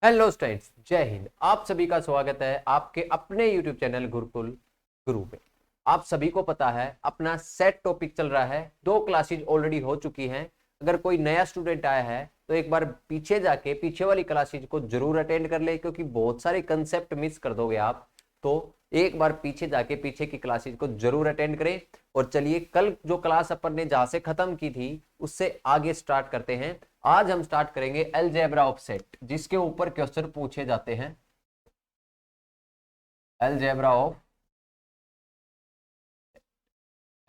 Hello students, जय हिंद। आप सभी का स्वागत है आपके अपने यूट्यूब चैनल गुरुकुल गुरु में। आप सभी को पता है अपना सेट टॉपिक चल रहा है, 2 क्लासेज ऑलरेडी हो चुकी हैं। अगर कोई नया स्टूडेंट आया है तो एक बार पीछे जाके पीछे वाली क्लासेज को जरूर अटेंड कर ले, क्योंकि बहुत सारे कंसेप्ट मिस कर दोगे आप। तो एक बार पीछे जाके पीछे की क्लासेज को जरूर अटेंड करें। और चलिए, कल जो क्लास अपन ने जहां से खत्म की थी उससे आगे स्टार्ट करते हैं। आज हम स्टार्ट करेंगे अलजेब्रा ऑफ सेट, जिसके ऊपर क्वेश्चन पूछे जाते हैं। Algebra of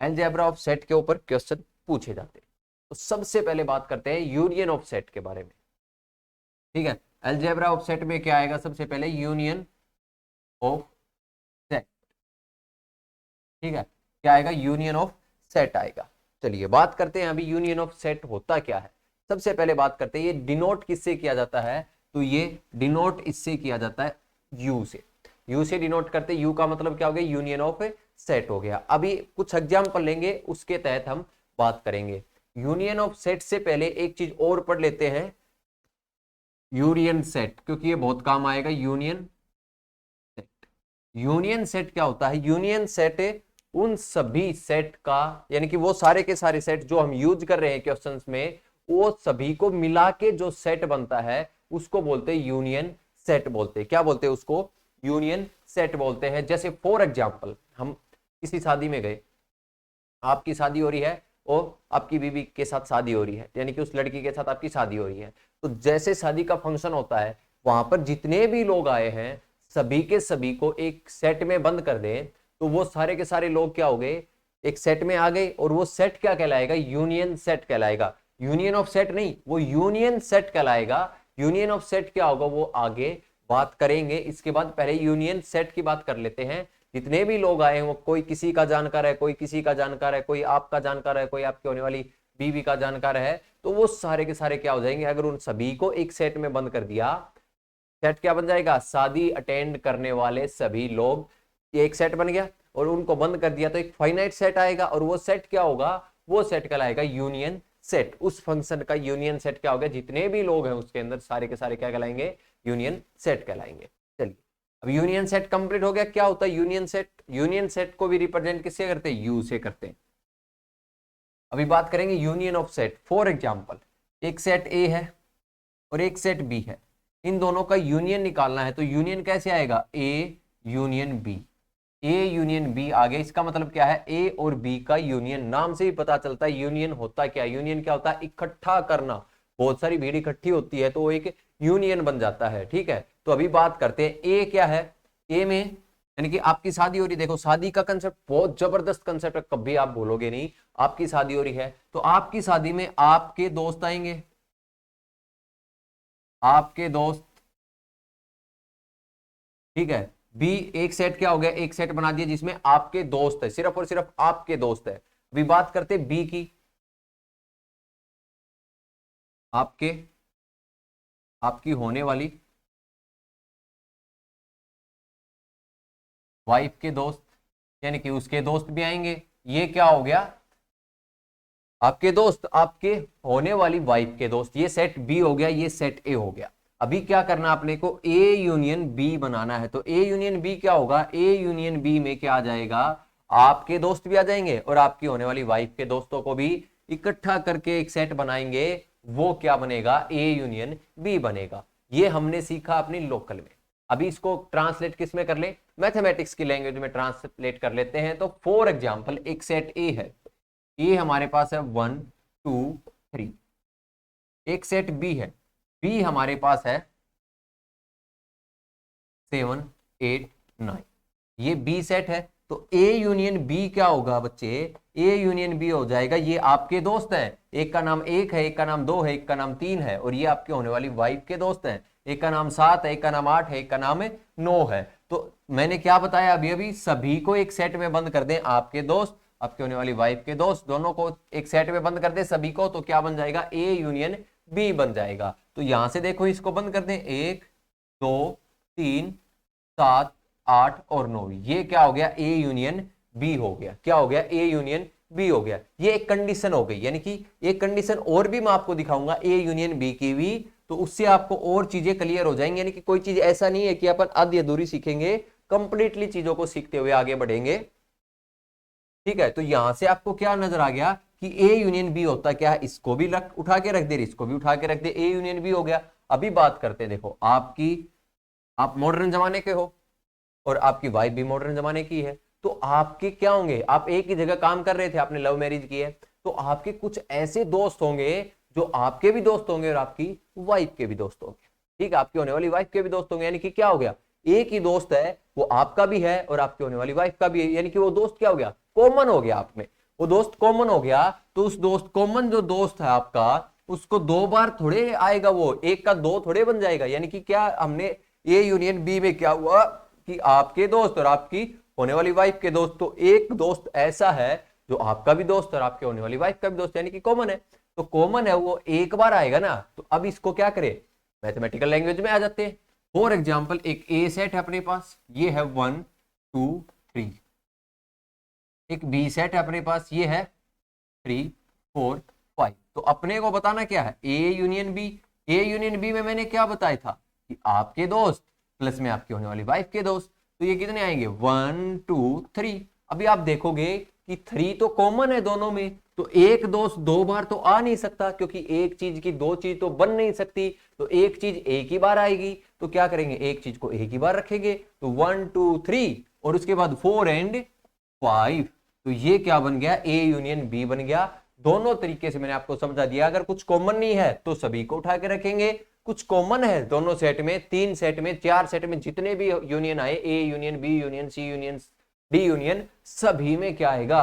algebra of set के ऊपर क्वेश्चन पूछे जाते हैं। तो सबसे पहले बात करते हैं यूनियन ऑफ सेट के बारे में। ठीक है, अलजेब्रा ऑफ सेट में क्या आएगा? सबसे पहले यूनियन ऑफ सेट। ठीक है, क्या आएगा? यूनियन ऑफ सेट आएगा। चलिए बात करते हैं अभी यूनियन ऑफ सेट होता क्या है। सबसे पहले बात करते हैं ये डिनोट किससे किया जाता है। तो ये डिनोट इससे किया जाता है यू से। यू से डिनोट करते, यू का मतलब क्या हो गया? यूनियन ऑफ सेट हो गया। अभी कुछ एग्जाम्पल लेंगे, उसके तहत हम बात करेंगे। यूनियन ऑफ सेट से पहले एक चीज और पढ़ लेते हैं, यूनियन सेट, क्योंकि ये बहुत काम आएगा। यूनियन सेट, यूनियन सेट क्या होता है? यूनियन सेट उन सभी सेट का, यानी कि वो सारे के सारे सेट जो हम यूज कर रहे हैं क्वेश्चंस में, वो सभी को मिला के जो सेट बनता है उसको बोलते हैं यूनियन सेट बोलते हैं। क्या बोलते हैं उसको? यूनियन सेट बोलते हैं। जैसे फॉर एग्जांपल, हम किसी शादी में गए, आपकी शादी हो रही है और आपकी बीवी के साथ शादी हो रही है, यानी कि उस लड़की के साथ आपकी शादी हो रही है। तो जैसे शादी का फंक्शन होता है, वहां पर जितने भी लोग आए हैं सभी के सभी को एक सेट में बंद कर दें तो वो सारे के सारे लोग क्या हो गए? एक सेट में आ गए। और वो सेट क्या कहलाएगा? यूनियन सेट कहलाएगा। यूनियन ऑफ सेट नहीं, वो यूनियन सेट कहलाएगा। यूनियन ऑफ सेट क्या होगा वो आगे बात करेंगे। इसके बाद पहले यूनियन सेट की बात कर लेते हैं। जितने भी लोग आए हैं वो कोई किसी का जानकार है, कोई किसी का जानकार है, कोई आपका जानकार है, कोई आपकी होने वाली बीवी का जानकार है, तो वो सारे के सारे क्या हो जाएंगे? अगर उन सभी को एक सेट में बंद कर दिया, सेट क्या बन जाएगा? शादी अटेंड करने वाले सभी लोग, ये एक सेट बन गया। और उनको बंद कर दिया तो एक फाइनाइट सेट आएगा। और वो सेट क्या होगा? वो सेट कहलाएगा यूनियन सेट। उस फंक्शन का यूनियन सेट क्या होगा? जितने भी लोग हैं उसके अंदर सारे के सारे क्या कहलाएंगे? यूनियन सेट कहलाएंगे। चलिए, अब यूनियन सेट कंप्लीट हो गया। क्या होता है यूनियन सेट? यूनियन सेट को भी रिप्रेजेंट किससे करते हैं? यू से करते हैं। अभी बात करेंगे union of set. For example, एक सेट ए है और एक सेट बी है, इन दोनों का यूनियन निकालना है। तो यूनियन कैसे आएगा? A union B. A union B आ गया। इसका मतलब क्या है? ए और बी का यूनियन। नाम से ही पता चलता है यूनियन होता क्या है। यूनियन क्या होता है? इकट्ठा करना। बहुत सारी भीड़ इकट्ठी होती है तो वो एक यूनियन बन जाता है। ठीक है, तो अभी बात करते हैं ए क्या है। ए में यानी कि आपकी शादी हो रही, देखो शादी का कंसेप्ट बहुत जबरदस्त कंसेप्ट है, कभी आप भूलोगे नहीं। आपकी शादी हो रही है तो आपकी शादी में आपके दोस्त आएंगे, आपके दोस्त। ठीक है, बी एक सेट क्या हो गया? एक सेट बना दिया जिसमें आपके दोस्त है, सिर्फ और सिर्फ आपके दोस्त है। अभी बात करते बी की। आपके आपकी होने वाली वाइफ के दोस्त, यानी कि उसके दोस्त भी आएंगे। ये क्या हो गया? आपके दोस्त, आपके होने वाली वाइफ के दोस्त। ये सेट बी हो गया, ये सेट ए हो गया। अभी क्या करना आपने को? ए यूनियन बी बनाना है। तो ए यूनियन बी क्या होगा? ए यूनियन बी में क्या आ जाएगा? आपके दोस्त भी आ जाएंगे और आपकी होने वाली वाइफ के दोस्तों को भी इकट्ठा करके एक सेट बनाएंगे। वो क्या बनेगा? ए यूनियन बी बनेगा। ये हमने सीखा अपनी लोकल में। अभी इसको ट्रांसलेट किस में कर ले? मैथमेटिक्स की लैंग्वेज में ट्रांसलेट कर लेते हैं। तो फॉर एग्जाम्पल, एक सेट ए है, ये हमारे पास है 1 2 3। एक सेट बी है, बी हमारे पास है 7 8 9। ये बी सेट है। तो ए यूनियन बी क्या होगा बच्चे? ए यूनियन बी हो जाएगा, ये आपके दोस्त हैं, एक का नाम 1 है, एक का नाम 2 है, एक का नाम 3 है, और ये आपके होने वाली वाइफ के दोस्त हैं। एक का नाम 7 है, एक का नाम 8 है, एक का नाम 9 है। तो मैंने क्या बताया अभी अभी? सभी को एक सेट में बंद कर दें, आपके दोस्त, आपके होने वाली वाइफ के दोस्त, दोनों को एक सेट में बंद कर दे सभी को, तो क्या बन जाएगा? ए यूनियन बी बन जाएगा। तो यहां से देखो, इसको बंद कर दें, 1 2 3 7 8 और 9। ये क्या हो गया? ए यूनियन बी हो गया। क्या हो गया? ए यूनियन बी हो गया। ये एक कंडीशन हो गई, यानी कि एक कंडीशन और भी मैं आपको दिखाऊंगा ए यूनियन बी की भी, तो उससे आपको और चीजें क्लियर हो जाएंगी। यानी कि कोई चीज ऐसा नहीं है कि अपन आधी अधूरी सीखेंगे, कंप्लीटली चीजों को सीखते हुए आगे बढ़ेंगे। ठीक है, तो यहां से आपको क्या नजर आ गया कि ए यूनियन बी होता क्या है, इसको भी उठा के रख दे, इसको भी उठा के रख दे, ए यूनियन बी हो गया। अभी बात करते हैं, देखो आप मॉडर्न जमाने के हो और आपकी वाइफ भी मॉडर्न जमाने की है, तो आपके क्या होंगे, आप एक ही जगह काम कर रहे थे, आपने लव मैरिज की है, तो आपके कुछ ऐसे दोस्त होंगे जो आपके भी दोस्त होंगे और आपकी वाइफ के भी दोस्त होंगे। ठीक है, आपकी होने वाली वाइफ के भी दोस्त होंगे। यानी कि क्या हो गया, एक ही दोस्त है, वो आपका भी है और आपकी होने वाली वाइफ का भी है। यानी कि वो दोस्त क्या हो गया, कॉमन हो गया। आप में वो दोस्त कॉमन हो गया, तो उस दोस्त कॉमन जो दोस्त है आपका, उसको दो बार थोड़े आएगा, वो एक का दो थोड़े बन जाएगा। यानी कि क्या हमने ए यूनियन बी में क्या हुआ कि आपके दोस्त और आपकी होने वाली वाइफ के दोस्त, तो एक दोस्त ऐसा है जो आपका भी दोस्त और आपके होने वाली वाइफ का भी दोस्त, यानी कि कॉमन है। तो कॉमन है वो एक बार आएगा ना, तो अब इसको क्या करें, मैथमेटिकल लैंग्वेज में आ जाते हैं। फॉर एग्जाम्पल एक ए सेट है अपने पास, ये है 1 2 3। एक बी सेट है अपने पास, ये है 3 4 5। तो अपने को बताना क्या है, A union B. A union B में मैंने क्या बताया था कि आपके दोस्त प्लस में आपकी होने वाली वाइफ के दोस्त, तो ये कितने आएंगे 1 2 3। अभी आप देखोगे कि 3 तो कॉमन है दोनों में, तो एक दोस्त दो बार तो आ नहीं सकता, क्योंकि एक चीज की दो चीज तो बन नहीं सकती, तो एक चीज एक ही बार आएगी। तो क्या करेंगे, एक चीज को एक ही बार रखेंगे, तो 1 2 3 और उसके बाद 4 एंड 5। तो ये क्या बन गया, ए यूनियन बी बन गया। दोनों तरीके से मैंने आपको समझा दिया। अगर कुछ कॉमन नहीं है तो सभी को उठा के रखेंगे, कुछ कॉमन है दोनों सेट में, 3 सेट में, 4 सेट में, जितने भी यूनियन आए, A union B union C union D union, सभी में क्या आएगा,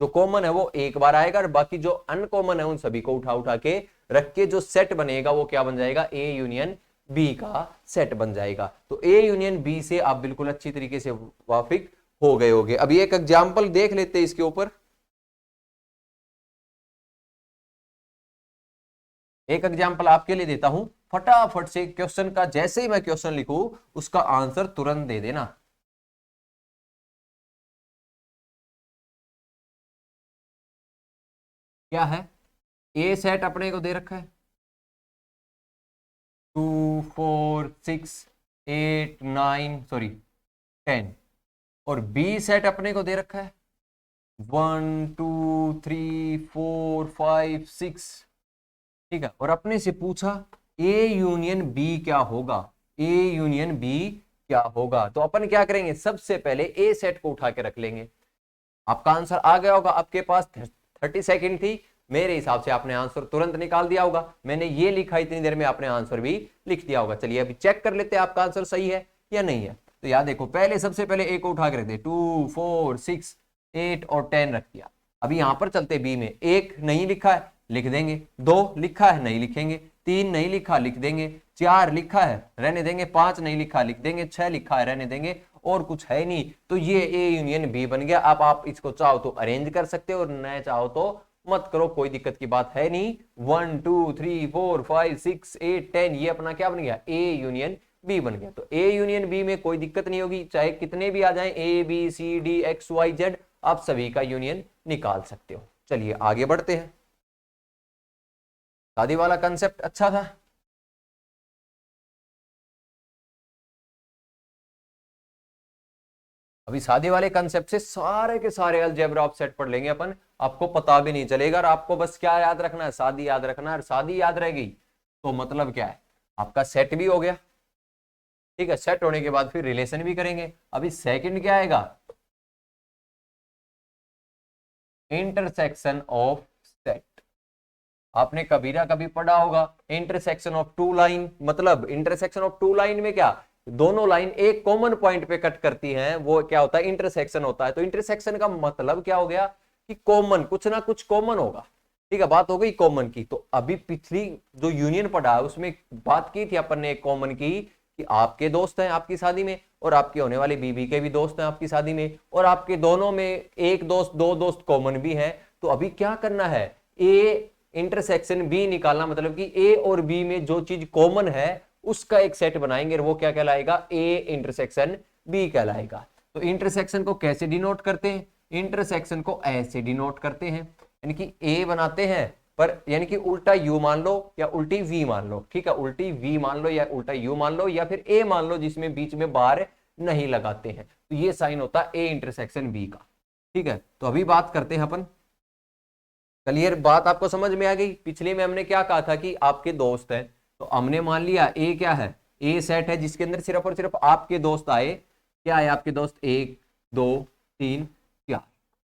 जो कॉमन है वो एक बार आएगा, और बाकी जो अनकॉमन है उन सभी को उठा उठा के रख के जो सेट बनेगा वो क्या बन जाएगा, ए यूनियन बी का सेट बन जाएगा। तो ए यूनियन बी से आप बिल्कुल अच्छी तरीके से वाकिफ हो गए होंगे। अभी एक एग्जाम्पल देख लेते हैं इसके ऊपर। एक एग्जाम्पल आपके लिए देता हूं, फटाफट से क्वेश्चन का, जैसे ही मैं क्वेश्चन लिखूं उसका आंसर तुरंत दे देना। क्या है, ए सेट अपने को दे रखा है 2 4 6 8 9 सॉरी 10, और बी सेट अपने को दे रखा है 1 2 3 4 5 6। ठीक है, और अपने से पूछा ए यूनियन बी क्या होगा, ए यूनियन बी क्या होगा। तो अपन क्या करेंगे, सबसे पहले ए सेट को उठा के रख लेंगे। आपका आंसर आ गया होगा, आपके पास 30 सेकंड थी, मेरे हिसाब से आपने आंसर तुरंत निकाल दिया होगा। मैंने ये लिखा, इतनी देर में आपने आंसर भी लिख दिया होगा। चलिए अभी चेक कर लेते हैं आपका आंसर सही है या नहीं है। तो याद देखो, पहले सबसे पहले ए को उठा के रख दे, 2 4 6 8 और 10 रख दिया। अभी यहां पर चलते बी में, एक नहीं लिखा है लिख देंगे, 2 लिखा है नहीं लिखेंगे, 3 नहीं लिखा लिख देंगे, 4 लिखा है रहने देंगे, 5 नहीं लिखा लिख देंगे, 6 लिखा है रहने देंगे, और कुछ है नहीं। तो ये ए यूनियन बी बन गया। अब आप इसको चाहो तो अरेंज कर सकते हो और न चाहो तो मत करो, कोई दिक्कत की बात है नहीं। 1 2 3 4 5 6 8 10 ये अपना क्या बन गया, ए यूनियन बी बन गया। तो ए यूनियन बी में कोई दिक्कत नहीं होगी, चाहे कितने भी आ जाएं, A B C D X Y Z, आप सभी का यूनियन निकाल सकते हो। चलिए आगे बढ़ते हैं। शादी वाला कंसेप्ट अच्छा था। अभी शादी वाले कंसेप्ट से सारे के सारे अलजेब्रा ऑफ सेट पढ़ लेंगे अपन, आपको पता भी नहीं चलेगा। और आपको बस क्या याद रखना है, शादी याद रखना है। और शादी याद रहेगी तो मतलब क्या है, आपका सेट भी हो गया। ठीक है, सेट होने के बाद फिर रिलेशन भी करेंगे। अभी सेकंड क्या आएगा, इंटरसेक्शन ऑफ सेट। आपने कभी ना कभी पढ़ा होगा इंटरसेक्शन ऑफ टू लाइन। मतलब इंटरसेक्शन ऑफ टू लाइन में क्या, दोनों लाइन एक कॉमन पॉइंट पे कट करती हैं, वो क्या होता है, इंटरसेक्शन होता है। तो इंटरसेक्शन का मतलब क्या हो गया कि कॉमन, कुछ ना कुछ कॉमन होगा। ठीक है, बात हो गई कॉमन की। तो अभी पिछली जो यूनियन पढ़ा है उसमें बात की थी अपन ने एक कॉमन की, कि आपके दोस्त हैं आपकी शादी में और आपके होने वाले बीबी के भी दोस्त हैं आपकी शादी में, और आपके दोनों में एक दोस्त दो दोस्त कॉमन भी हैं। तो अभी क्या करना है, ए इंटरसेक्शन बी निकालना, मतलब कि ए और बी में जो चीज कॉमन है उसका एक सेट बनाएंगे, और वो क्या कहलाएगा, ए इंटरसेक्शन बी कहलाएगा। तो इंटरसेक्शन को कैसे डिनोट करते हैं, इंटरसेक्शन को ऐसे डिनोट करते हैं, यानी कि ए बनाते हैं पर यानी कि उल्टा u मान लो या उल्टी v मान लो, ठीक है, उल्टी v मान लो या उल्टा u मान लो या फिर a मान लो जिसमें बीच में बार नहीं लगाते हैं, तो ये साइन होता है a इंटरसेक्शन b का, ठीक है। तो अभी बात करते हैं अपन, क्लियर बात आपको समझ में आ गई। पिछले में हमने क्या कहा था कि आपके दोस्त है, तो हमने मान लिया a क्या है, a सेट है जिसके अंदर सिर्फ और सिर्फ आपके दोस्त आए, क्या है आपके दोस्त 1 2 3 4,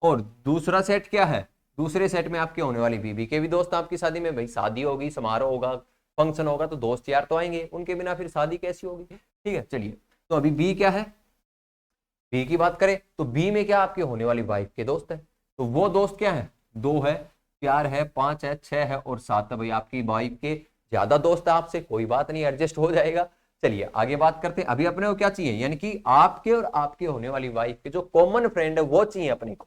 और दूसरा सेट क्या है, दूसरे सेट में आपके होने वाली बीबी के भी दोस्त आपकी शादी में, भाई शादी होगी, समारोह होगा, फंक्शन होगा, तो दोस्त यार तो आएंगे, उनके बिना फिर शादी कैसी होगी, ठीक है। चलिए तो अभी बी क्या है, बी की बात करें तो बी में क्या आपके होने वाली वाइफ के दोस्त है, तो वो दोस्त क्या है, 2 है, 4 है, 5 है, 6 है और 7 है, भाई आपकी वाइफ के ज्यादा दोस्त है आपसे, कोई बात नहीं, एडजस्ट हो जाएगा। चलिए आगे बात करते हैं, अभी अपने को क्या चाहिए, यानी कि आपके और आपके होने वाली वाइफ के जो कॉमन फ्रेंड है वो चाहिए अपने को,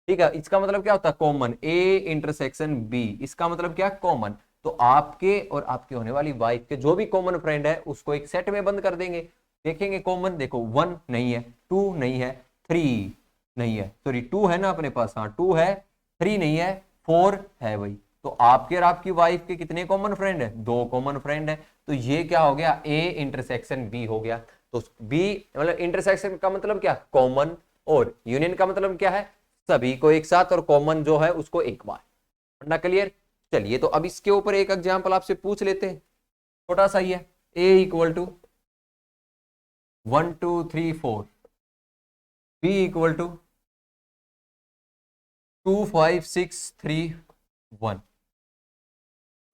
ठीक है। इसका मतलब क्या होता है, कॉमन, ए इंटरसेक्शन बी, इसका मतलब क्या, कॉमन। तो आपके और आपके होने वाली वाइफ के जो भी कॉमन फ्रेंड है उसको एक सेट में बंद कर देंगे, देखेंगे कॉमन, देखो 1 नहीं है, 2 नहीं है, 3 नहीं है, सॉरी 2 है ना अपने पास, हाँ 2 है, 3 नहीं है, 4 है भाई। तो आपके और आपकी वाइफ के कितने कॉमन फ्रेंड है, 2 कॉमन फ्रेंड है, तो ये क्या हो गया, ए इंटरसेक्शन बी हो गया। तो बी मतलब इंटरसेक्शन का मतलब क्या, कॉमन, और यूनियन का मतलब क्या है, सभी को एक साथ, और कॉमन जो है उसको एक बार, वरना क्लियर। चलिए तो अब इसके ऊपर एक एग्जांपल आपसे पूछ लेते हैं, छोटा सा ही है, a equal to 1 2 3 4, b equal to 2 5 6 3 1।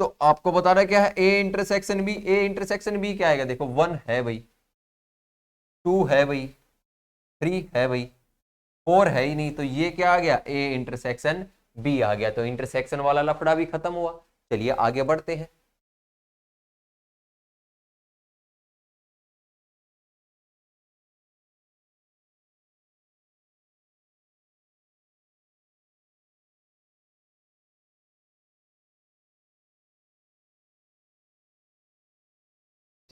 तो आपको बताना क्या है, a intersection b, a intersection b क्या आएगा, देखो 1 है भाई, 2 है भाई, 3 है भाई, 4 है ही नहीं, तो ये क्या आ गया, a इंटरसेक्शन b आ गया। तो इंटरसेक्शन वाला लफड़ा भी खत्म हुआ। चलिए आगे बढ़ते हैं,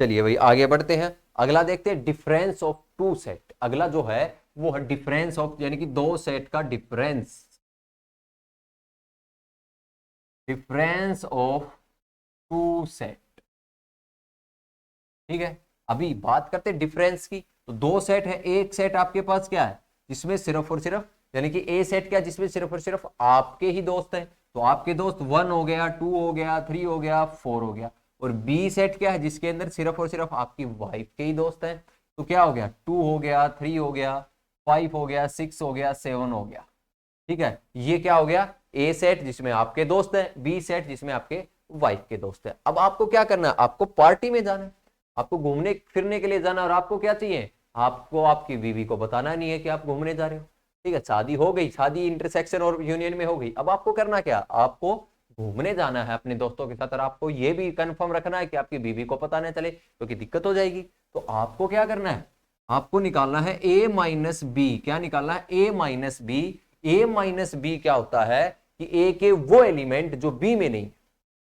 चलिए भाई आगे बढ़ते हैं, अगला देखते हैं डिफरेंस ऑफ टू सेट। अगला जो है वो है डिफरेंस ऑफ, यानी कि दो सेट का difference, difference of two set, ठीक है। अभी बात करते हैं डिफरेंस की, तो दो सेट है, एक सेट आपके पास क्या है जिसमें सिर्फ और सिर्फ, यानी कि ए सेट क्या, जिसमें सिर्फ और सिर्फ आपके ही दोस्त हैं, तो आपके दोस्त 1 हो गया, 2 हो गया, 3 हो गया, 4 हो गया। और बी सेट क्या है, जिसके अंदर सिर्फ और सिर्फ आपकी वाइफ के ही दोस्त हैं, तो क्या हो गया, 2 हो गया, 3 हो गया, 5 हो गया, 6 हो गया, 7 हो गया, ठीक है। ये क्या हो गया, ए सेट जिसमें आपके दोस्त हैं, बी सेट जिसमें आपके वाइफ के दोस्त हैं। अब आपको क्या करना है, आपको पार्टी में जाना है, आपको घूमने फिरने के लिए जाना, और आपको क्या चाहिए, आपको आपकी बीवी को बताना नहीं है कि आप घूमने जा रहे हो, ठीक है। शादी हो गई, शादी इंटरसेक्शन और यूनियन में हो गई, अब आपको करना क्या, आपको घूमने जाना है अपने दोस्तों के साथ, और आपको ये भी कंफर्म रखना है कि आपकी बीवी को पता न चले क्योंकि दिक्कत हो जाएगी। तो आपको क्या करना है, आपको निकालना है a माइनस बी, क्या निकालना है, a minus B. a minus B क्या होता है कि a के वो एलिमेंट जो b में नहीं,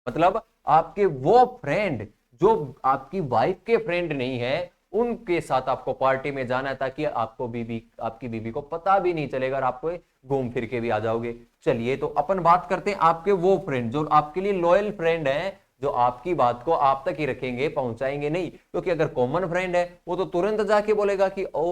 मतलब आपके वो फ्रेंड जो आपकी वाइफ के फ्रेंड नहीं है, उनके साथ आपको पार्टी में जाना है, ताकि आपको बीबी, आपकी बीबी को पता भी नहीं चलेगा और आपको घूम फिर के भी आ जाओगे। चलिए तो अपन बात करते हैं आपके वो फ्रेंड जो आपके लिए लॉयल फ्रेंड है, जो आपकी बात को आप तक ही रखेंगे, पहुंचाएंगे नहीं, क्योंकि अगर कॉमन फ्रेंड है वो तो तुरंत जाके बोलेगा कि ओ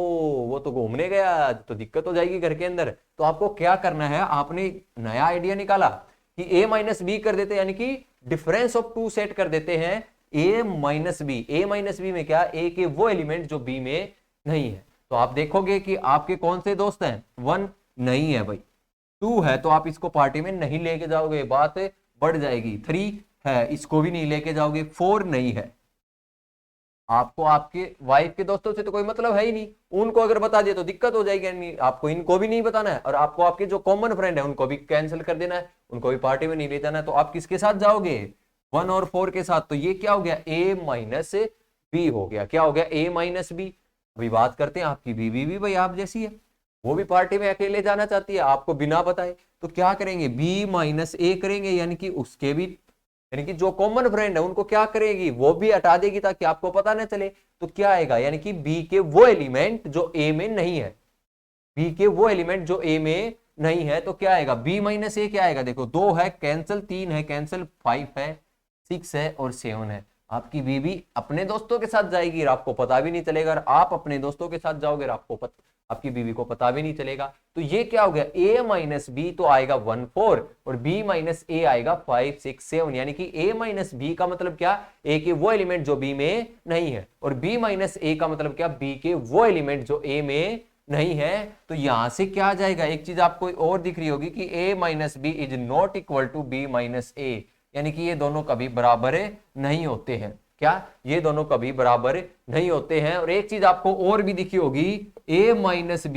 वो तो घूमने गया, तो दिक्कत हो जाएगी घर के अंदर। तो आपको क्या करना है, आपने नया आइडिया निकाला कि a माइनस बी कर देते, यानी कि डिफरेंस ऑफ टू सेट कर देते हैं a minus B. a minus B में क्या, a के वो एलिमेंट जो b में नहीं है। तो आप देखोगे कि आपके कौन से दोस्त हैं, 1 नहीं है भाई, 2 है तो आप इसको पार्टी में नहीं लेके जाओगे, बात बढ़ जाएगी, 3 है इसको भी नहीं लेके जाओगे, 4 नहीं है। आपको आपके वाइफ के दोस्तों से तो कोई मतलब है ही नहीं, उनको अगर बता दिया तो दिक्कत हो जाएगी, नहीं आपको इनको भी नहीं बताना है, और आपको आपके जो कॉमन फ्रेंड है उनको भी कैंसिल कर देना है, उनको भी पार्टी में नहीं ले जाना है। तो आप किसके साथ जाओगे, 1 और 4 के साथ। तो ये क्या हो गया, a माइनस बी हो गया, क्या हो गया, a माइनस बी। अभी बात करते हैं आपकी बीवी भी भाई आप जैसी है, वो भी पार्टी में अकेले जाना चाहती है आपको बिना बताए, तो क्या करेंगे, b माइनस ए करेंगे, यानी कि उसके भी, यानी कि जो कॉमन फ्रेंड है उनको क्या करेगी, वो भी हटा देगी ताकि आपको पता न चले। तो क्या आएगा, यानी कि बी के वो एलिमेंट जो ए में नहीं है, बी के वो एलिमेंट जो ए में नहीं है तो क्या आएगा, बी माइनस ए क्या आएगा, देखो 2 है कैंसिल, 3 है कैंसिल, 5 है, 6 है और 7 है। आपकी बीबी अपने दोस्तों के साथ जाएगी और आपको पता भी नहीं चलेगा, और आप अपने दोस्तों के साथ जाओगे और आपकी बीवी को पता भी नहीं चलेगा। तो ये क्या हो गया, a माइनस बी तो आएगा 1 4 और b माइनस ए आएगा 5 6 7, यानी कि a माइनस बी का मतलब क्या, a के वो एलिमेंट जो b में नहीं है, और b माइनस ए का मतलब क्या, b के वो एलिमेंट जो a में नहीं है। तो यहां से क्या आ जाएगा, एक चीज आपको और दिख रही होगी कि a minus B is not equal to b minus A, यानी कि ये दोनों कभी बराबर नहीं होते हैं। क्या, ये दोनों कभी बराबर नहीं होते हैं। और एक चीज आपको और भी दिखी होगी, a माइनस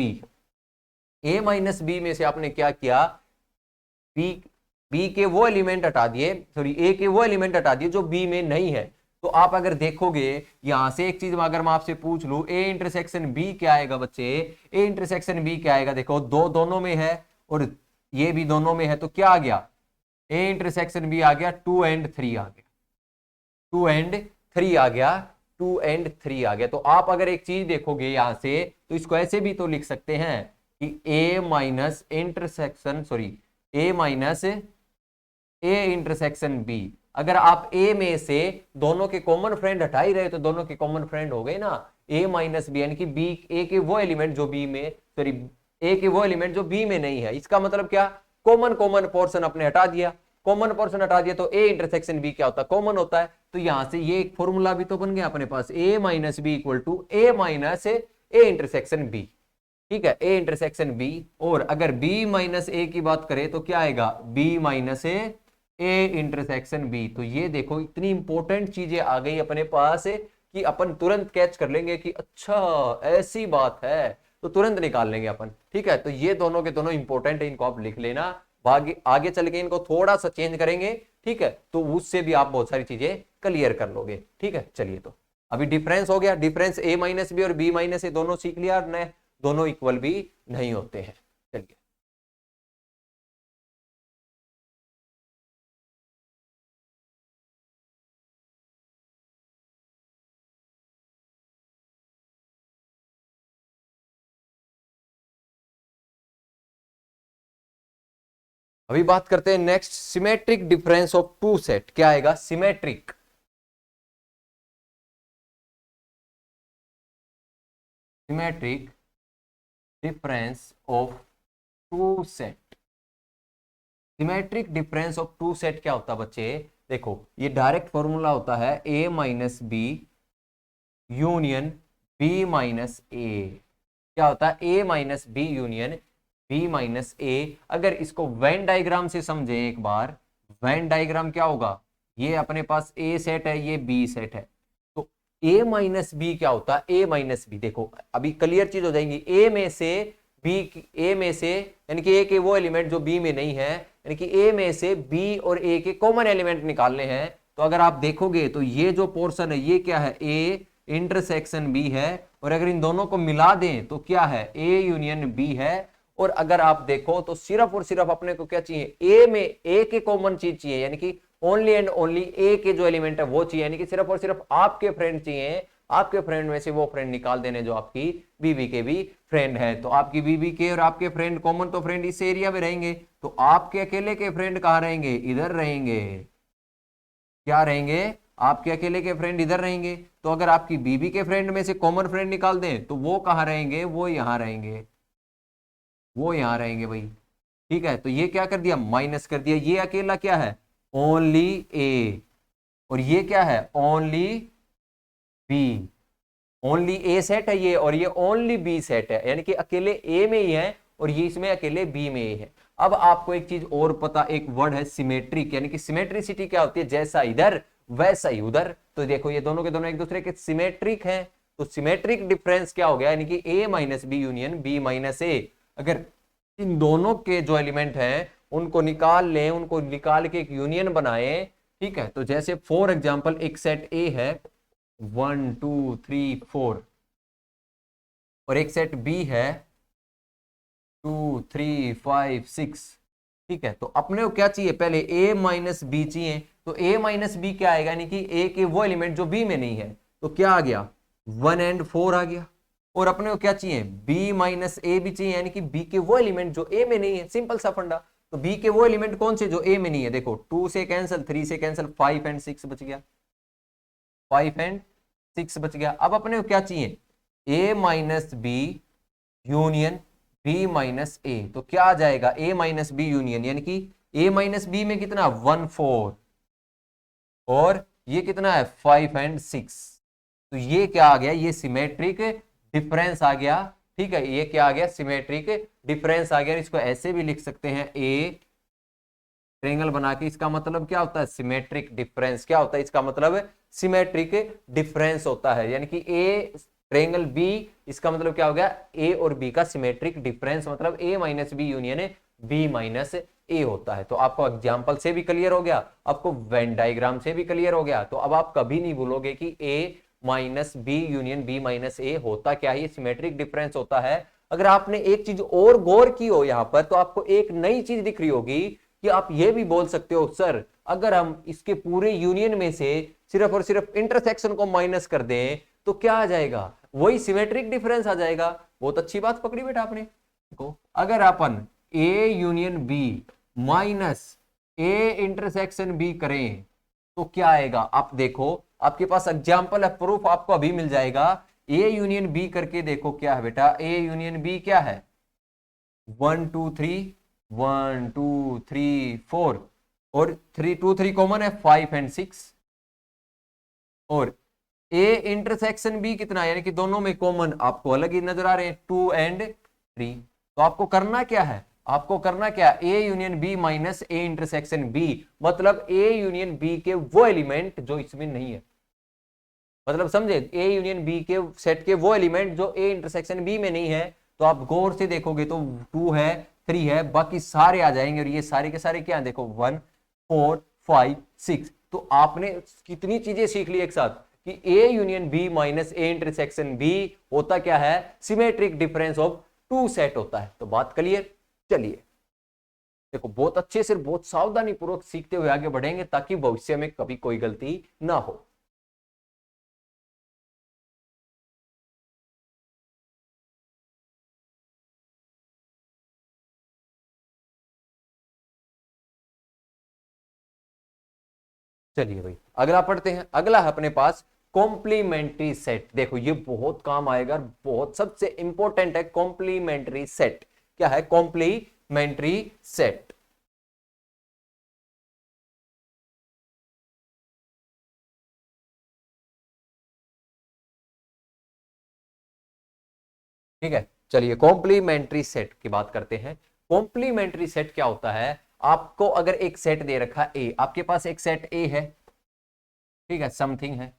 बी में से आपने क्या किया, बी के वो एलिमेंट हटा दिए, सॉरी ए के वो एलिमेंट हटा दिए जो बी में नहीं है। तो आप अगर देखोगे यहां से एक चीज अगर मैं आपसे पूछ लूं, ए इंटरसेक्शन बी क्या आएगा बच्चे, ए इंटरसेक्शन बी क्या आएगा, देखो दोनों में है और ये भी दोनों में है, तो क्या आ गया, ए इंटरसेक्शन बी आ गया 2 and 3 आ गया, 2 and 3 आ गया, 2 and 3 आ गया। तो आप अगर एक चीज देखोगे यहां से, तो इसको ऐसे भी तो लिख सकते हैं कि A minus intersection, sorry A minus A intersection B. अगर आप ए में से दोनों के कॉमन फ्रेंड हटा ही रहे तो दोनों के कॉमन फ्रेंड हो गए ना, ए माइनस बी, यानी कि बी ए के वो एलिमेंट जो बी में, सॉरी ए के वो एलिमेंट जो बी में नहीं है। इसका मतलब क्या, कॉमन पोर्शन अपने हटा दिया, कॉमन पोर्शन हटा दिया तो ए इंटरसेक्शन बी क्या होता है, कॉमन होता है। तो यहां से ये एक फॉर्मूला भी तो बन गया अपने पास, A minus B equal to A minus A intersection B. ठीक है, ए इंटरसेक्शन बी। और अगर बी माइनस ए की बात करें तो क्या आएगा, B minus A intersection B. तो ये देखो इतनी इंपॉर्टेंट चीजें आ गई अपने पास कि अपन तुरंत कैच कर लेंगे कि अच्छा ऐसी बात है, तो तुरंत निकाल लेंगे अपन। ठीक है, तो ये दोनों के दोनों इंपॉर्टेंट है, इनको आप लिख लेना, आगे चल के इनको थोड़ा सा चेंज करेंगे। ठीक है, तो उससे भी आप बहुत सारी चीजें क्लियर कर लोगे। ठीक है, चलिए तो अभी डिफरेंस हो गया, डिफरेंस ए माइनस बी और बी माइनस ए दोनों सीख लिया, और दोनों इक्वल भी नहीं होते हैं। चलिए अभी बात करते हैं next, symmetric difference of two set. क्या आएगा, symmetric difference of two set. Symmetric difference of two set क्या होता है बच्चे, देखो ये डायरेक्ट फॉर्मूला होता है A minus B union B minus A. क्या होता है, A minus B union B minus A. अगर इसको वेन डायग्राम से समझे एक बार, वेन डायग्राम क्या होगा, ये अपने पास ए सेट है, ये बी सेट है, तो ए माइनस बी क्या होता है, ए माइनस बी, देखो अभी क्लियर चीज हो जाएंगी, ए में से बी, ए में से यानी कि ए के वो एलिमेंट जो बी में नहीं है, यानी कि ए में से बी और ए के कॉमन एलिमेंट निकालने हैं। तो अगर आप देखोगे तो ये जो पोर्शन है ये क्या है, ए इंटरसेक्शन बी है, और अगर इन दोनों को मिला दें तो क्या है, ए यूनियन बी है। और अगर आप देखो तो सिर्फ और सिर्फ अपने को क्या चाहिए, ए में ए के कॉमन चीज चाहिए, यानी कि ओनली एंड ओनली ए के जो एलिमेंट है वो चाहिए, यानी कि सिर्फ और सिर्फ आपके फ्रेंड चाहिए, आपके फ्रेंड में से वो फ्रेंड निकाल देने जो आपकी बीबी के भी फ्रेंड है। तो आपकी बीबी के और आपके फ्रेंड कॉमन तो फ्रेंड इस एरिया में रहेंगे, तो आपके अकेले के फ्रेंड कहाँ रहेंगे, इधर रहेंगे। क्या रहेंगे, आपके अकेले के फ्रेंड इधर रहेंगे। तो अगर आपकी बीबी के फ्रेंड में से कॉमन फ्रेंड निकाल दें तो वो कहाँ रहेंगे, वो यहां रहेंगे, वो यहां रहेंगे भाई। ठीक है, तो ये क्या कर दिया, माइनस कर दिया, ये अकेला क्या है, ओनली ए, और ये क्या है, ओनली बी। ओनली ए सेट है ये, और ये ओनली बी सेट है, यानी कि अकेले ए में ही है और ये इसमें अकेले बी में ही है। अब आपको एक चीज और पता, एक वर्ड है सिमेट्रिक, यानी कि सिमेट्रिसिटी क्या होती है, जैसा इधर वैसा ही उधर। तो देखो ये दोनों के दोनों एक दूसरे के सिमेट्रिक हैं, तो सिमेट्रिक डिफरेंस क्या हो गया, यानी कि A minus B union B minus A. अगर इन दोनों के जो एलिमेंट हैं उनको निकाल लें, उनको निकाल के एक यूनियन बनाए, ठीक है, तो जैसे फॉर एग्जाम्पल एक सेट ए है 1 2 3 4, और एक सेट बी है 2 3 5 6। ठीक है, तो अपने को क्या चाहिए, पहले ए माइनस बी चाहिए, तो ए माइनस बी क्या आएगा, यानी कि ए के वो एलिमेंट जो बी में नहीं है, तो क्या आ गया 1 and 4 आ गया। और अपने को क्या चाहिए, b माइनस ए भी चाहिए, यानी कि b के वो एलिमेंट जो a में नहीं है, सिंपल सा फंडा। तो b के वो एलिमेंट कौन से जो a में नहीं है, देखो 2 से कैंसिल, 3 से कैंसिल, 5 एंड 6 बच गया, 5 एंड 6 बच गया। अब अपने को क्या चाहिए, a minus B union b minus A. तो क्या आ जाएगा, a माइनस बी यूनियन, यानी कि a माइनस बी में कितना 1 4 और ये कितना है 5 एंड 6। तो ये क्या आ गया, ये सिमेट्रिक डिफरेंस आ गया। ठीक है, ये क्या आ गया, सिमेट्रिक डिफरेंस आ गया। इसको ऐसे भी लिख सकते हैं, ए ट्रायंगल बना के, इसका मतलब क्या होता है, सिमेट्रिक डिफरेंस। क्या होता है इसका मतलब, सिमेट्रिक डिफरेंस होता है, यानी कि ए ट्रायंगल बी, इसका मतलब क्या हो गया, ए और बी का सिमेट्रिक डिफरेंस, मतलब A minus B union B minus A होता है। तो आपको एग्जाम्पल से भी क्लियर हो गया, आपको वेन डायग्राम से भी क्लियर हो गया। तो अब आप कभी नहीं भूलोगे कि A minus B union B minus A होता क्या है, ये सिमेट्रिक डिफरेंस होता है। अगर आपने एक चीज और गौर की हो यहां पर, तो आपको एक नई चीज दिख रही होगी कि आप ये भी बोल सकते हो, सर अगर हम इसके पूरे यूनियन में से सिर्फ और सिर्फ इंटरसेक्शन को माइनस कर दें तो क्या आ जाएगा, वही सिमेट्रिक डिफरेंस आ जाएगा। बहुत अच्छी बात पकड़ी बेटा आपने। देखो अगर अपन A union B minus A intersection B करें तो क्या आएगा, आप देखो आपके पास एग्जाम्पल है, प्रूफ आपको अभी मिल जाएगा। ए यूनियन बी करके देखो क्या है बेटा, ए यूनियन बी क्या है, 1 2 3 1 2 3 4 और 3 2 3 कॉमन है 5 एंड 6 और ए इंटरसेक्शन बी कितना, यानी कि दोनों में कॉमन आपको अलग ही नजर आ रहे हैं 2 एंड 3। तो आपको करना क्या है, आपको करना क्या, A union B minus A intersection B, मतलब ए यूनियन बी के वो एलिमेंट जो इसमें नहीं है, मतलब समझे, ए यूनियन बी के सेट के वो एलिमेंट जो ए इंटरसेक्शन बी में नहीं है। तो आप गौर से देखोगे तो 2 है 3 है, बाकी सारे आ जाएंगे और ये सारे के सारे क्या है, देखो 1 4 5 6। तो आपने कितनी चीजें सीख ली एक साथ कि A union B minus A intersection B होता क्या है, symmetric difference of two set होता है। तो बात क्लियर। चलिए देखो बहुत अच्छे से बहुत सावधानी पूर्वक सीखते हुए आगे बढ़ेंगे ताकि भविष्य में कभी कोई गलती ना हो। चलिए भाई अगला पढ़ते हैं। अगला है अपने पास कॉम्प्लीमेंट्री सेट। देखो ये बहुत काम आएगा, बहुत सबसे इंपॉर्टेंट है कॉम्प्लीमेंट्री सेट। क्या है कॉम्प्लीमेंट्री सेट, ठीक है। चलिए कॉम्प्लीमेंट्री सेट की बात करते हैं। कॉम्प्लीमेंट्री सेट क्या होता है, आपको अगर एक सेट दे रखा ए, आपके पास एक सेट ए है, ठीक है, समथिंग है।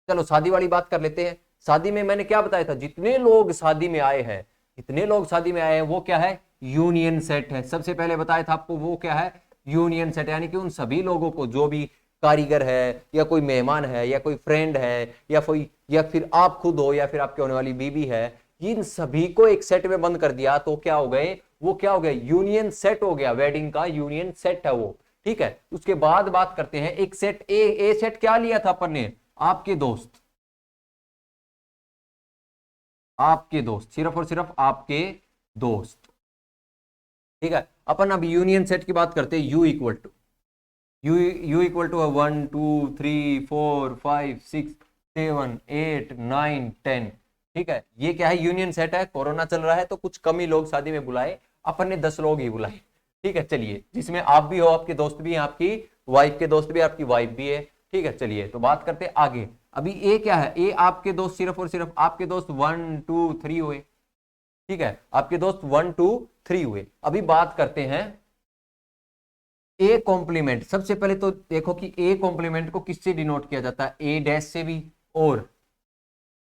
चलो शादी वाली बात कर लेते हैं। शादी में मैंने क्या बताया था, जितने लोग शादी में आए हैं, जितने लोग शादी में आए हैं वो क्या है, यूनियन सेट है। सबसे पहले बताया था आपको वो क्या है, यूनियन सेट, यानी कि उन सभी लोगों को, जो भी कारीगर है या कोई मेहमान है या कोई फ्रेंड है या कोई, या फिर आप खुद हो या फिर आपके होने वाली बीबी है, इन सभी को एक सेट में बंद कर दिया तो क्या हो गए, वो क्या हो गए, यूनियन सेट हो गया। वेडिंग का यूनियन सेट है वो, ठीक है। उसके बाद बात करते हैं एक सेट ए सेट क्या लिया था अपन ने, आपके दोस्त, आपके दोस्त, सिर्फ और सिर्फ आपके दोस्त, ठीक है। अपन अब यूनियन सेट की बात करते हैं। यू इक्वल टू 1 2 3 4 5 6 7 8 9 10, ठीक है। ये क्या है, यूनियन सेट है। कोरोना चल रहा है तो कुछ कम ही लोग शादी में बुलाए, अपन ने 10 लोग ही बुलाए, ठीक है। चलिए जिसमें आप भी हो, आपके दोस्त भी हैं, आपकी वाइफ के दोस्त भी, आपकी वाइफ भी है, ठीक है। चलिए तो बात करते हैं आगे। अभी ए क्या है, ए आपके दोस्त, सिर्फ और सिर्फ आपके दोस्त 1 2 3 हुए, ठीक है। आपके दोस्त 1 2 3 हुए। अभी बात करते हैं ए कॉम्प्लीमेंट। सबसे पहले तो देखो कि ए कॉम्प्लीमेंट को किससे डिनोट किया जाता है, ए डैश से भी और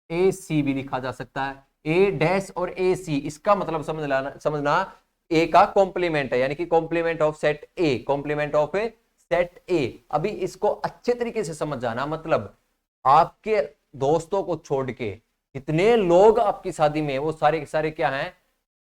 ए सी भी लिखा जा सकता है। ए डैश और ए सी, इसका मतलब समझना ए का कॉम्प्लीमेंट है, यानी कि complement of set A, complement of A set A. अभी इसको अच्छे तरीके से समझ जाना, मतलब आपके दोस्तों को छोड़ के जितने लोग आपकी शादी में, वो सारे के सारे क्या हैं,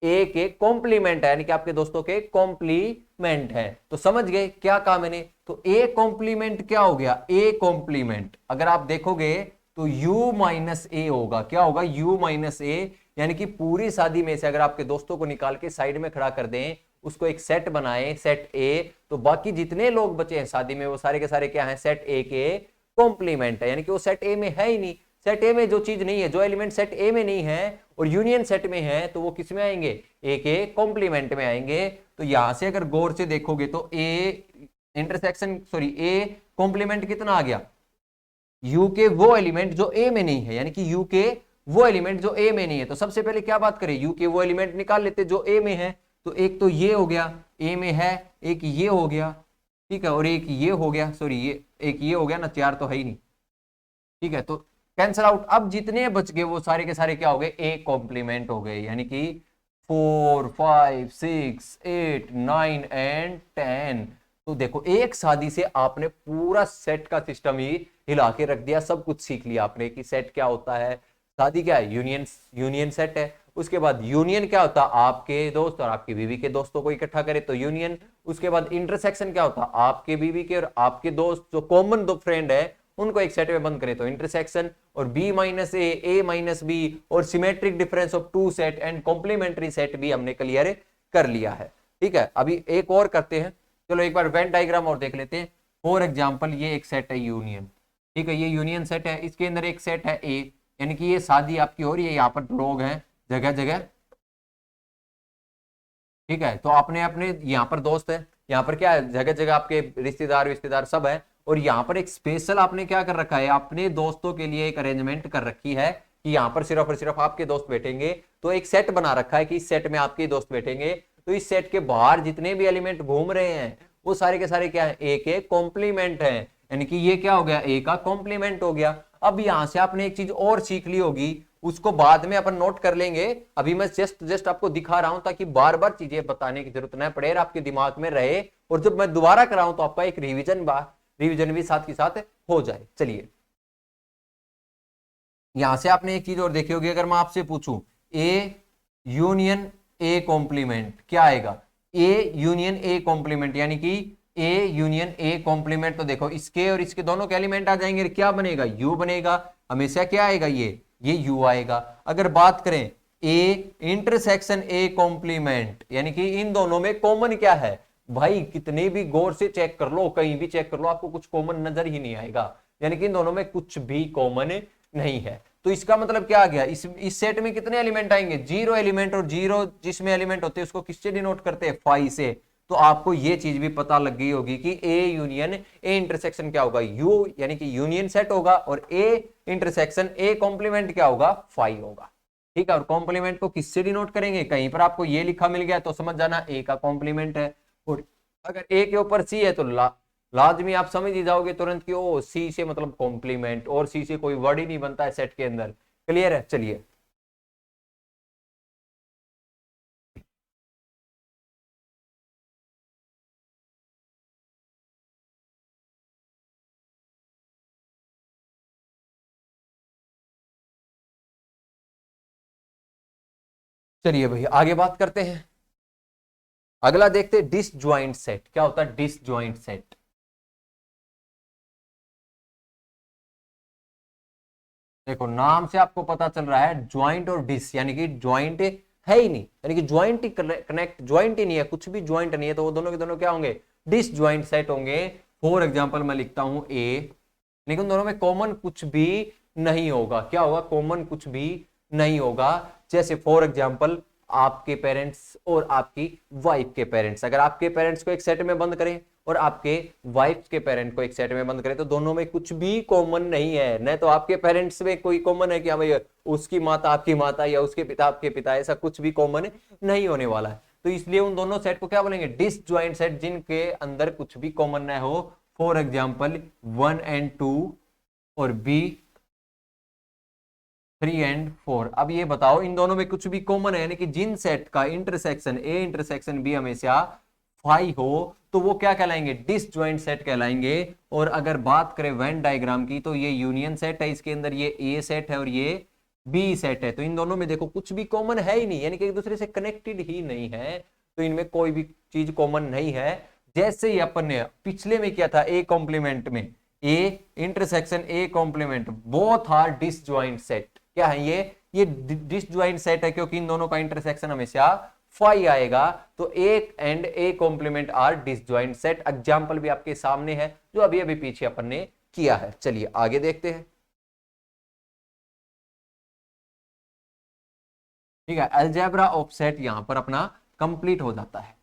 ए के कॉम्प्लीमेंट है, यानी कि आपके दोस्तों के कॉम्प्लीमेंट है। तो समझ गए क्या कहा मैंने। तो ए कॉम्प्लीमेंट क्या हो गया, ए कॉम्प्लीमेंट अगर आप देखोगे तो u माइनस ए होगा। क्या होगा? u माइनस ए, यानी कि पूरी शादी में से अगर आपके दोस्तों को निकाल के साइड में खड़ा कर दें, उसको एक सेट बनाए, सेट ए, तो बाकी जितने लोग बचे हैं शादी में वो सारे के सारे क्या हैं? सेट ए के कॉम्प्लीमेंट है, यानी कि वो सेट ए में है ही नहीं। सेट ए में जो चीज नहीं है, जो एलिमेंट सेट ए में नहीं है और यूनियन सेट में है, तो वो किस में आएंगे? ए के कॉम्प्लीमेंट में आएंगे। तो यहां से अगर गौर से देखोगे तो A intersection sorry A complement कितना आ गया? यू के वो एलिमेंट जो ए में नहीं है, यानी कि यू के वो एलिमेंट जो ए में नहीं है। तो सबसे पहले क्या बात करें? यू के वो एलिमेंट निकाल लेते जो ए में है। तो एक तो ये हो गया, ए में है, एक ये हो गया, ठीक है, और एक ये हो गया, सॉरी ये एक ये हो गया ना, 4 तो है ही नहीं, ठीक है, तो कैंसल आउट। अब जितने बच गए वो सारे के सारे क्या हो गए? ए कॉम्प्लीमेंट हो गए, यानी कि 4 5 6 8 9 एंड 10। तो देखो एक शादी से आपने पूरा सेट का सिस्टम ही हिला के रख दिया, सब कुछ सीख लिया आपने कि सेट क्या होता है, शादी क्या है, यूनियन सेट है। उसके बाद यूनियन क्या होता है? आपके दोस्त और आपकी बीवी के दोस्तों को इकट्ठा करे तो यूनियन। उसके बाद इंटरसेक्शन क्या होता है? आपके बीवी के और आपके दोस्त जो कॉमन दो फ्रेंड है उनको एक सेट में बंद करे तो इंटरसेक्शन। और B minus A minus B और symmetric difference of two set and complementary set भी हमने क्लियर कर लिया है। ठीक है, अभी एक और करते हैं, चलो एक बार वेन डायग्राम और देख लेते हैं। फॉर एग्जाम्पल ये एक सेट है यूनियन, ठीक है, ये यूनियन सेट है, इसके अंदर एक सेट है ए, यानी कि ये शादी आपकी हो रही है, यहाँ पर लोग हैं जगह जगह, ठीक है, तो अपने अपने यहाँ पर दोस्त है, यहाँ पर क्या है, जगह जगह आपके रिश्तेदार सब है। और यहाँ पर एक स्पेशल आपने क्या कर रखा है, अपने दोस्तों के लिए एक अरेंजमेंट कर रखी है कि यहाँ पर सिर्फ और सिर्फ आपके दोस्त बैठेंगे। तो एक सेट बना रखा है कि इस सेट में आपके दोस्त बैठेंगे, तो इस सेट के बाहर जितने भी एलिमेंट घूम रहे हैं वो सारे के सारे क्या है? ए के कॉम्प्लीमेंट है, यानी कि ये क्या हो गया? ए का कॉम्प्लीमेंट हो गया। अब यहां से आपने एक चीज और सीख ली होगी, उसको बाद में अपन नोट कर लेंगे, अभी मैं जस्ट आपको दिखा रहा हूं ताकि बार बार चीजें बताने की जरूरत न पड़े, आपके दिमाग में रहे, और जब मैं दोबारा कराऊं तो आपका एक रिवीजन भी साथ के साथ हो जाए। चलिए, यहां से आपने एक चीज और देखी होगी, अगर मैं आपसे पूछूं ए यूनियन ए कॉम्प्लीमेंट, क्या आएगा? ए यूनियन ए कॉम्प्लीमेंट, यानी कि ए यूनियन ए कॉम्प्लीमेंट, तो देखो इसके और इसके दोनों के एलिमेंट आ जाएंगे, क्या बनेगा? यू बनेगा, हमेशा क्या आएगा? ये यू आएगा। अगर बात करें ए इंटरसेक्शन ए कॉम्प्लीमेंट, यानी कि इन दोनों में कॉमन क्या है? भाई कितने भी गौर से चेक कर लो, कहीं भी चेक कर लो, आपको कुछ कॉमन नजर ही नहीं आएगा, यानी कि इन दोनों में कुछ भी कॉमन नहीं है। तो इसका मतलब क्या आ गया? इस सेट में कितने एलिमेंट आएंगे? 0 एलिमेंट, और 0 जिसमें एलिमेंट होते हैं उसको किससे डिनोट करते हैं? फाई से। तो आपको ये चीज भी पता लग गई होगी कि ए यूनियन ए इंटरसेक्शन क्या होगा? यू, यानी कि यूनियन सेट होगा, और ए इंटरसेक्शन ए कॉम्प्लीमेंट क्या होगा? फाई होगा। ठीक है, और कॉम्प्लीमेंट को किससे डिनोट करेंगे? कहीं पर आपको ये लिखा मिल गया तो समझ जाना ए का कॉम्प्लीमेंट है, और अगर ए के ऊपर सी है तो लाजमी आप समझ ही जाओगे तुरंत कि ओ सी से मतलब कॉम्प्लीमेंट, और सी से कोई वर्ड ही नहीं बनता है सेट के अंदर। क्लियर है? चलिए, चलिए भाई आगे बात करते हैं। अगला देखते हैं डिसजॉइंट सेट। क्या होता है डिसजॉइंट सेट? देखो नाम से आपको पता चल रहा है ज्वाइंट और डिस, यानी कि ज्वाइंट है ही नहीं, यानी कि ज्वाइंट ही कनेक्ट, ज्वाइंट ही नहीं है, कुछ भी ज्वाइंट नहीं है, तो वो दोनों के दोनों क्या होंगे? डिसजॉइंट सेट होंगे। फॉर एग्जांपल मैं लिखता हूं ए, लेकिन दोनों में कॉमन कुछ भी नहीं होगा। क्या होगा? कॉमन कुछ भी नहीं होगा। जैसे फॉर एग्जांपल आपके पेरेंट्स और आपकी वाइफ के पेरेंट्स, अगर आपके पेरेंट्स को एक सेट में बंद करें और आपके वाइफ के पेरेंट को एक सेट में बंद करें, तो दोनों में कुछ भी कॉमन नहीं है। न तो आपके पेरेंट्स में कोई कॉमन है कि हाँ भाई उसकी माता आपकी माता या उसके पिता आपके पिता, ऐसा कुछ भी कॉमन नहीं होने वाला है। तो इसलिए उन दोनों सेट को क्या बोलेंगे? डिसजॉइंट सेट, जिनके अंदर कुछ भी कॉमन न हो। फॉर एग्जाम्पल 1 and 2 और बी 3 and 4। अब ये बताओ इन दोनों में कुछ भी कॉमन है, यानी कि जिन सेट का इंटरसेक्शन ए इंटरसेक्शन बी हमेशा फाई हो, तो वो क्या कहलाएंगे? डिसजॉइंट सेट कहलाएंगे। और अगर बात करें वेन डायग्राम की, तो ये यूनियन सेट है, इसके अंदर ये ए सेट है और ये बी सेट है, तो इन दोनों में देखो कुछ भी कॉमन है ही नहीं, यानी कि एक दूसरे से कनेक्टेड ही नहीं है, तो इनमें कोई भी चीज कॉमन नहीं है। जैसे ही अपन ने पिछले में किया था ए कॉम्प्लीमेंट में, A intersection A complement, both are disjoint set. क्या है ये डिसजॉइंट सेट है क्योंकि इन दोनों का इंटरसेक्शन हमेशा फाई आएगा। तो A and A complement are disjoint set. Example भी आपके सामने है जो अभी अभी पीछे अपन ने किया है। चलिए आगे देखते हैं। ठीक है, अलजेब्रा ऑफ सेट यहां पर अपना कंप्लीट हो जाता है।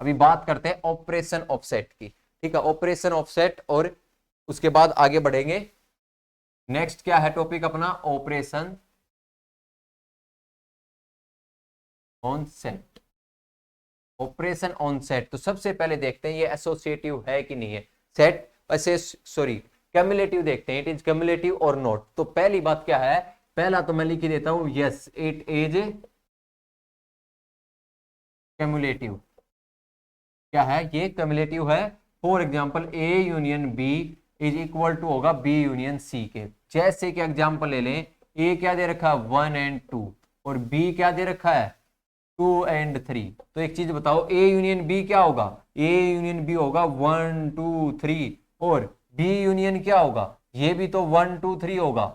अभी बात करते हैं ऑपरेशन ऑफ सेट की। ठीक है, ऑपरेशन ऑफ सेट, और उसके बाद आगे बढ़ेंगे। नेक्स्ट क्या है टॉपिक अपना, operation on set. Operation on set, तो सबसे पहले देखते हैं ये एसोसिएटिव है कि नहीं है सेट, वैसे सॉरी क्यूमुलेटिव देखते हैं, इट इज क्यूमुलेटिव और नॉट। तो पहली बात क्या है, पहला तो मैं लिख ही देता हूं, यस इट इज क्यूमुलेटिव। क्या है ये, क्यूमुलेटिव है। For example A union B is equal to होगा बी यूनियन सी के। जैसे कि एग्जांपल ले लें, ए क्या दे रखा है 1 एंड 2 और बी क्या दे रखा है 2 एंड 3। तो एक चीज बताओ, ए यूनियन बी क्या होगा, ए यूनियन बी होगा 1 2 3, और बी यूनियन क्या होगा, ये भी तो 1 2 3 होगा।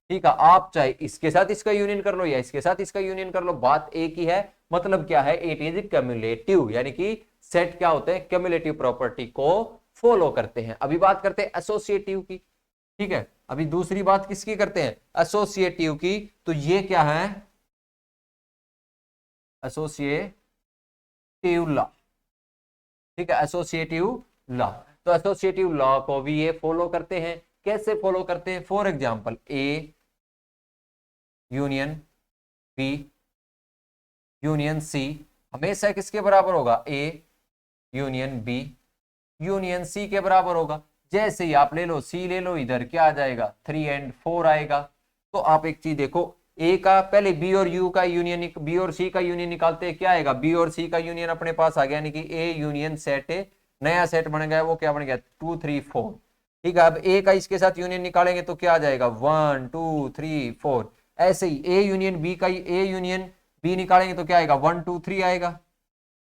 ठीक है, आप चाहे इसके साथ इसका यूनियन कर लो या इसके साथ इसका यूनियन कर लो, बात एक ही है। मतलब क्या है, इट इज क्यूमुलेटिव, यानी कि सेट क्या होते हैं, क्यूमुलेटिव प्रॉपर्टी को फॉलो करते हैं। अभी बात करते हैं एसोसिएटिव की। ठीक है, अभी दूसरी बात किसकी करते हैं, एसोसिएटिव की। तो ये क्या है, एसोसिएटिव लॉ। ठीक है, एसोसिएटिव लॉ। तो एसोसिएटिव लॉ को भी ये फॉलो करते हैं। कैसे फॉलो करते हैं, for example A union B union C हमेशा किसके बराबर होगा, A union B union C के बराबर होगा। जैसे ही आप ले लो सी ले लो, इधर क्या आ जाएगा 3 एंड 4 आएगा। तो आप एक चीज देखो, ए का पहले बी और यू का यूनियन, बी और सी का यूनियन निकालते हैं, क्या आएगा, बी और सी का यूनियन अपने पास आ गया, यानी कि ए यूनियन सेट है, नया सेट बन गया, वो क्या बन गया 2 3 4। ठीक है, अब ए का इसके साथ यूनियन निकालेंगे तो क्या आ जाएगा 1 2 3 4। ऐसे ही ए यूनियन बी का, ए यूनियन बी निकालेंगे तो क्या आएगा 1 2 3 आएगा,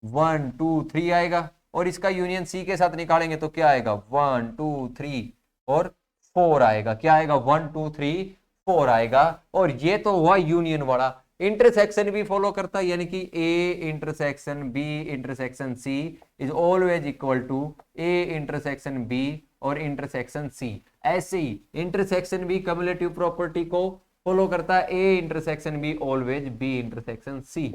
1 2 3 आएगा। और इसका यूनियन सी के साथ निकालेंगे तो क्या आएगा 1 2 3 और 4 आएगा। क्या आएगा 1 2 3 4 आएगा। और ये तो हुआ यूनियन वाला। इंटरसेक्शन भी फॉलो करता है, यानी कि A intersection B intersection C is always equal to A intersection B और इंटरसेक्शन सी। ऐसे ही इंटरसेक्शन भी क्यूमुलेटिव प्रॉपर्टी को फॉलो करता है, A intersection B always B intersection C.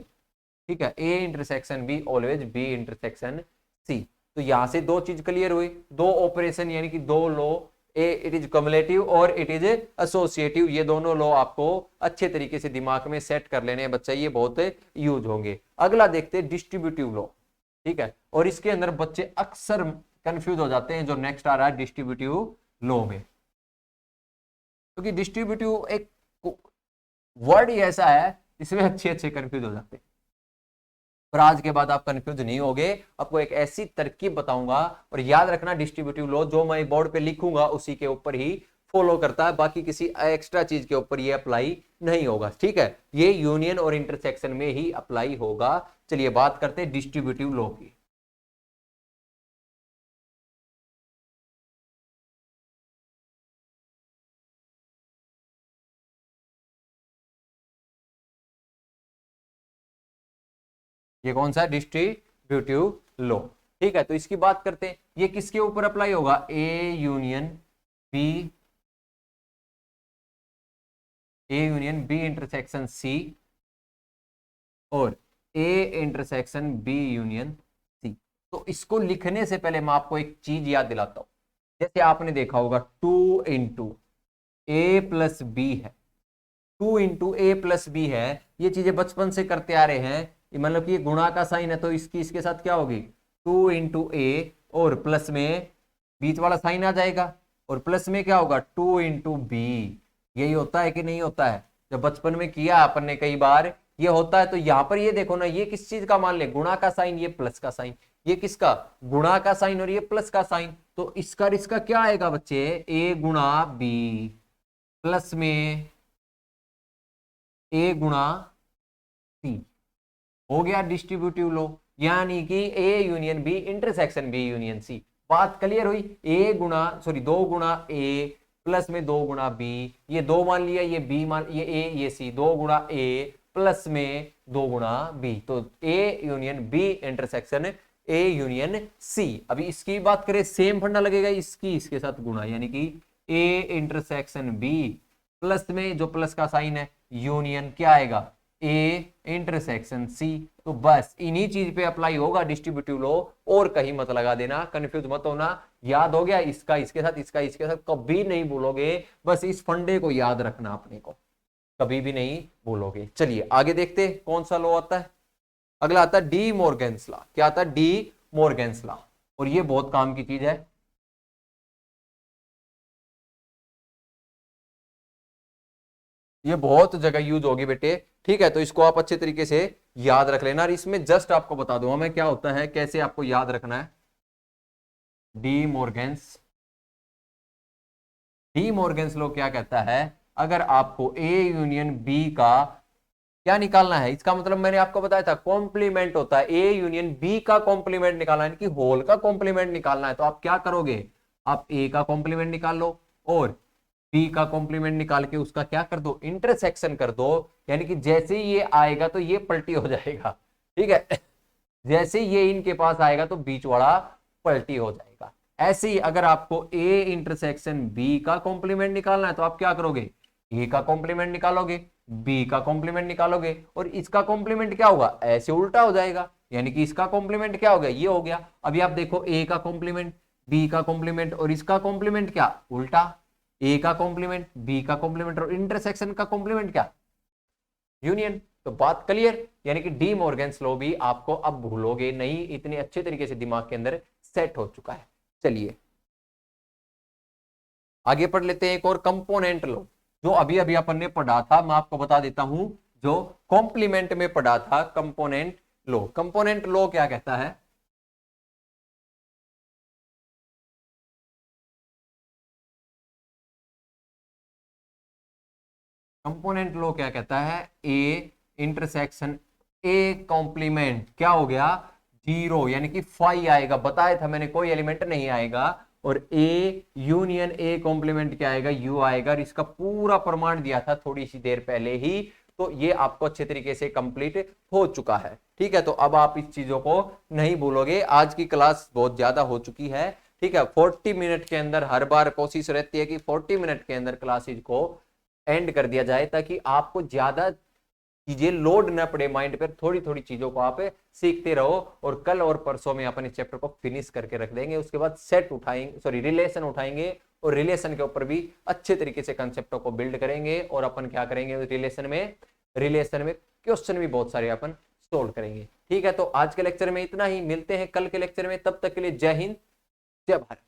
ठीक है, A intersection B always B intersection C. तो यहां से दो चीज क्लियर हुई, दो ऑपरेशन यानी कि दो law, A it is cumulative और इट इज एसोसिएटिव। ये दोनों लॉ आपको अच्छे तरीके से दिमाग में सेट कर लेने हैं बच्चा, ये बहुत यूज होंगे। अगला देखते हैं डिस्ट्रीब्यूटिव लॉ। ठीक है, और इसके अंदर बच्चे अक्सर कंफ्यूज हो जाते हैं, जो नेक्स्ट आ रहा है डिस्ट्रीब्यूटिव लॉ में, क्योंकि डिस्ट्रीब्यूटिव एक वर्ड ही ऐसा है इसमें अच्छे अच्छे कंफ्यूज हो जाते हैं। पर आज के बाद आप कंफ्यूज नहीं होगे, आपको एक ऐसी तरकीब बताऊंगा। और याद रखना, डिस्ट्रीब्यूटिव लॉ जो मैं बोर्ड पे लिखूंगा उसी के ऊपर ही फॉलो करता है, बाकी किसी एक्स्ट्रा चीज के ऊपर ये अप्लाई नहीं होगा। ठीक है, ये यूनियन और इंटरसेक्शन में ही अप्लाई होगा। चलिए बात करते हैं डिस्ट्रीब्यूटिव लॉ की। ये कौन सा डिस्ट्रीब्यूटिव लॉ। ठीक है, तो इसकी बात करते हैं, ये किसके ऊपर अप्लाई होगा, A union B, A union B intersection C और A intersection B union C. तो इसको लिखने से पहले मैं आपको एक चीज याद दिलाता हूं। जैसे आपने देखा होगा 2 इंटू ए प्लस बी है, 2 इंटू ए प्लस बी है, ये चीजें बचपन से करते आ रहे हैं। मतलब कि ये गुणा का साइन है तो इसकी इसके साथ क्या होगी 2 इंटू ए, और प्लस में बीच वाला साइन आ जाएगा, और प्लस में क्या होगा 2 इंटू बी। यही होता है कि नहीं होता है, जब बचपन में किया अपन ने कई बार, ये होता है। तो यहां पर ये देखो ना, ये किस चीज का मान ले, गुणा का साइन, ये प्लस का साइन, ये किसका गुणा का साइन और ये प्लस का साइन। तो इसका क्या आएगा बच्चे, ए गुणा बी प्लस में ए गुणा सी, हो गया डिस्ट्रीब्यूटिव लो, यानी कि A union B intersection B union C. बात क्लियर हुई। दो गुणा ए प्लस में 2 गुणा बी, ये 2 मान लिया, ये बी मान, ये ए ये सी, 2 गुणा ए प्लस में 2 गुणा बी, तो A union B intersection A union C. अभी इसकी बात करें, सेम फंडा लगेगा इसकी इसके साथ गुणा, यानी कि ए इंटरसेक्शन बी प्लस में जो प्लस का साइन है यूनियन क्या आएगा, ए इंटरसेक्शन सी। तो बस इन्हीं चीज पे अप्लाई होगा डिस्ट्रीब्यूटिव लॉ, और कहीं मत लगा देना, कंफ्यूज मत होना। याद हो गया, इसका इसके साथ, इसका इसके साथ, कभी नहीं भूलोगे, बस इस फंडे को याद रखना अपने को, कभी भी नहीं भूलोगे। चलिए आगे देखते कौन सा लॉ आता है। अगला आता है डी मॉर्गन्स लॉ। क्या आता है, डी मॉर्गन्स लॉ, और ये बहुत काम की चीज है। ये बहुत जगह यूज होगी बेटे, ठीक है, तो इसको आप अच्छे तरीके से याद रख लेना। और इसमें जस्ट आपको बता दूंगा मैं क्या होता है, कैसे आपको याद रखना है। डी मॉर्गन्स लॉ क्या कहता है, अगर आपको ए यूनियन बी का क्या निकालना है, इसका मतलब मैंने आपको बताया था कॉम्प्लीमेंट होता है, ए यूनियन बी का कॉम्प्लीमेंट निकालना है, यानी कि होल का कॉम्प्लीमेंट निकालना है, तो आप क्या करोगे, आप ए का कॉम्प्लीमेंट निकाल लो और बी का कॉम्प्लीमेंट निकाल के उसका क्या कर दो, इंटरसेक्शन कर दो, यानी कि जैसे ही ये आएगा तो ये पलटी हो जाएगा, ठीक है, जैसे ये इनके पास आएगा तो बीच वाला पलटी हो जाएगा। ऐसे ही अगर आपको ए इंटरसेक्शन बी का कॉम्प्लीमेंट निकालना है तो आप क्या करोगे, ए का कॉम्प्लीमेंट निकालोगे, बी का कॉम्प्लीमेंट निकालोगे, और इसका कॉम्प्लीमेंट क्या होगा, ऐसे उल्टा हो जाएगा, यानी कि इसका कॉम्प्लीमेंट क्या हो गया, ये हो गया। अभी आप देखो, ए का कॉम्प्लीमेंट, बी का कॉम्प्लीमेंट, और इसका कॉम्प्लीमेंट क्या, उल्टा, ए का कॉम्प्लीमेंट, बी का कॉम्प्लीमेंट, और इंटरसेक्शन का कॉम्प्लीमेंट क्या, यूनियन। तो बात क्लियर, यानी कि डी मॉर्गन्स लॉ भी आपको अब भूलोगे नहीं, इतने अच्छे तरीके से दिमाग के अंदर सेट हो चुका है। चलिए आगे पढ़ लेते हैं एक और कंपोनेंट लॉ, जो अभी अभी अपन ने पढ़ा था, मैं आपको बता देता हूं, जो कॉम्प्लीमेंट में पढ़ा था कंपोनेंट लॉ। कंपोनेंट लॉ क्या कहता है, कंपोनेंट लॉ क्या कहता है, ए इंटरसेक्शन ए कॉम्प्लीमेंट क्या हो गया, 0, यानी कि फाई आएगा, बताया था मैंने, कोई एलिमेंट नहीं आएगा, और ए यूनियन ए कॉम्प्लीमेंट क्या आएगा, यू आएगा, और इसका पूरा प्रमाण दिया था थोड़ी सी देर पहले ही, तो ये आपको अच्छे तरीके से कंप्लीट हो चुका है, ठीक है। तो अब आप इस चीजों को नहीं भूलोगे, आज की क्लास बहुत ज्यादा हो चुकी है, ठीक है। 40 मिनट के अंदर हर बार कोशिश रहती है कि 40 मिनट के अंदर क्लासेज को एंड कर दिया जाए, ताकि आपको ज्यादा चीजें लोड न पड़े माइंड पर, थोड़ी थोड़ी चीजों को आप सीखते रहो, और कल और परसों में अपन इस चैप्टर को फिनिश करके रख देंगे। उसके बाद सेट उठाएंगे, सॉरी रिलेशन उठाएंगे, और रिलेशन के ऊपर भी अच्छे तरीके से कंसेप्टों को बिल्ड करेंगे, और अपन क्या करेंगे रिलेशन में क्वेश्चन भी बहुत सारे अपन सोल्व करेंगे, ठीक है। तो आज के लेक्चर में इतना ही, मिलते हैं कल के लेक्चर में, तब तक के लिए जय हिंद जय भारत।